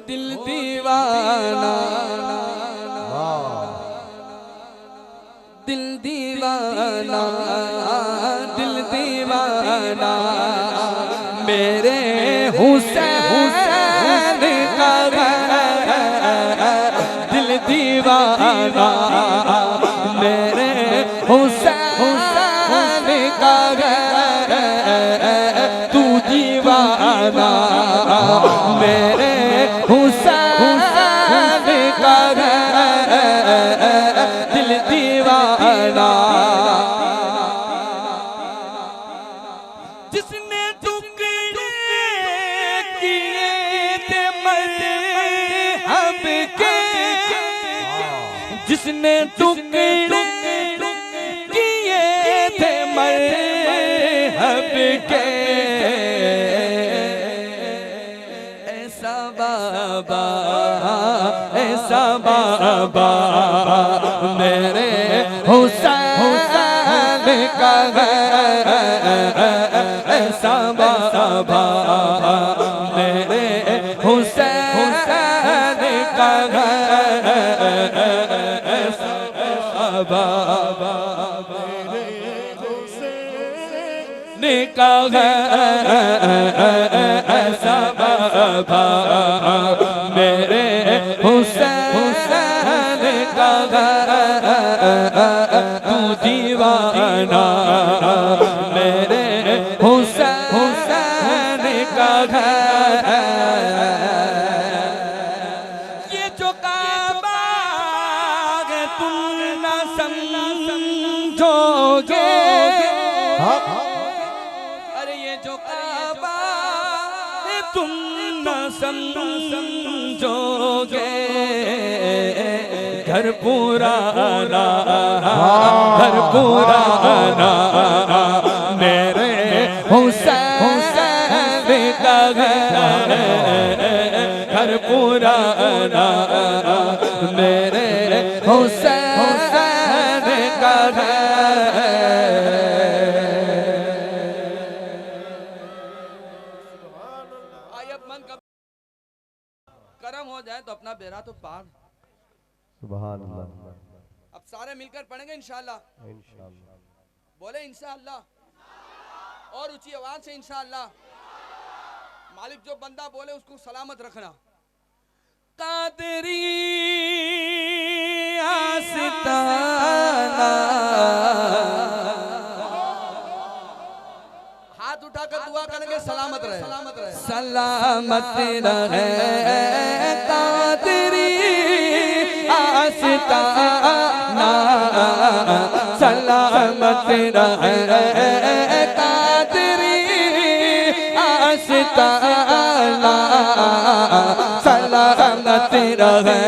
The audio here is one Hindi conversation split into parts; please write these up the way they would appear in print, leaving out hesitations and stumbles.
दिल दीवाना, दिल दीवाना, दिल दीवाना मेरे हुसैन का दिल दीवाना मेरे हुसैन का तू दीवाना मेरे हुसैन का दिल दीवाना। जिसने टुकड़े किए थे मज़हब के, जिसने टुकड़े किए थे मज़हब के, ऐसा बाबा, ऐसा बाबा मेरे हुसैन का ऐसा बाबा मेरे हुसैन का ऐसा बाबा मेरे हुसैन का ऐसा बाबा मेरे हुसैन का तू दीवाना मेरे हुसैन का ये जो काबा है तुम न समझोगे, अरे ये जो काबा है तुम न समझोगे, घर पुराना, घर पुराना मेरे हुसैन का घर पुराना मेरे हुसैन का आइए मन का कर्म हो जाए तो अपना बेरा तो पार। सुभान अल्लाह। अब सारे मिलकर पढ़ेंगे इंशाअल्लाह। इंशाअल्लाह बोले इंशाअल्लाह और ऊंची आवाज से इंशाअल्लाह। मालिक जो बंदा बोले उसको सलामत रखना। कादरी आस्ताना, हाथ उठाकर दुआ करेंगे सलामत रहे, सलामत रहे, सलामत रहे कादरी आस्ताना, सलामत रहे कादरी आस्ताना, सलामत रहे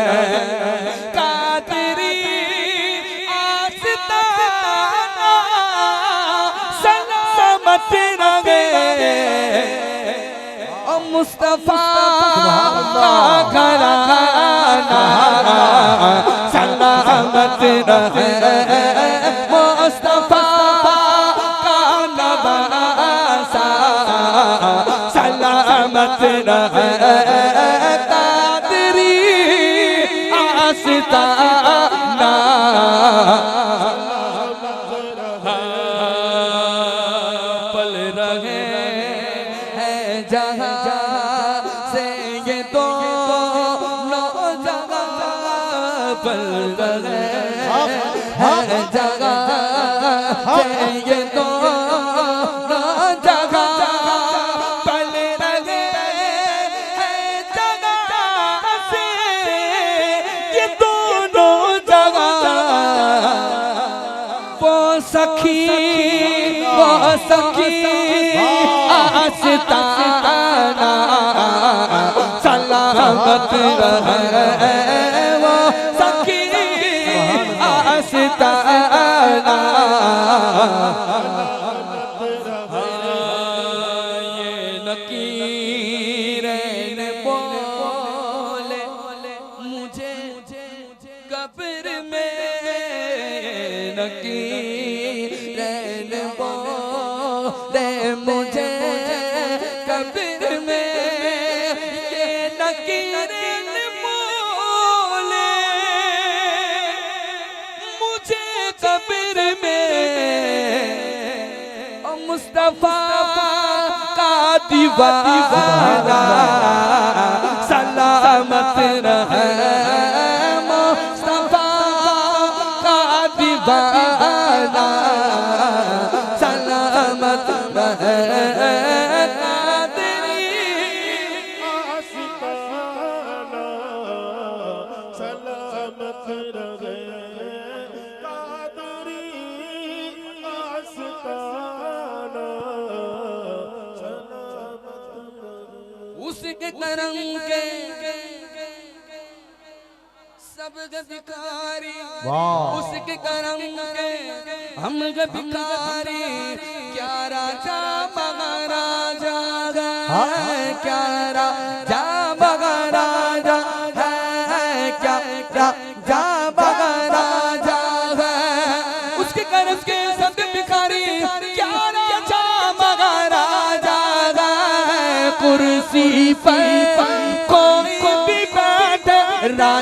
कादरी आस्ताना, सलामत रहे ओ मुस्तफा का घराना, सलामत रहे मुस्तफा का नवासा, सलामत रहे कादरी आस्ताना, पल रहे हैं जहाँ से ये दोनों जगह, पल रहे हैं जगह से ये दोनों जगह, पल रहे हैं जगह से ये दोनों जगह, वो सखी आस्ताना, सलामत रहे वो सखी आस्ताना। ये नकीरें बोले मुझे कब्र में, नकीरें बोले मुझे कब्र में, ये नकीरें मुस्तफा का दीवाना सलामत रहे मुस्तफा का दीवाना सलामत रहे उसके करम के सब भिखारी उसके करम के हम भिखारी क्या राजा बगा राजा है क्या राजा बगा राजा है क्या राजा बगा राजा है उसके करम के सब भिखारी क्या राजा बगा राजा है कुर्सी पर कोई भी बैठे राजा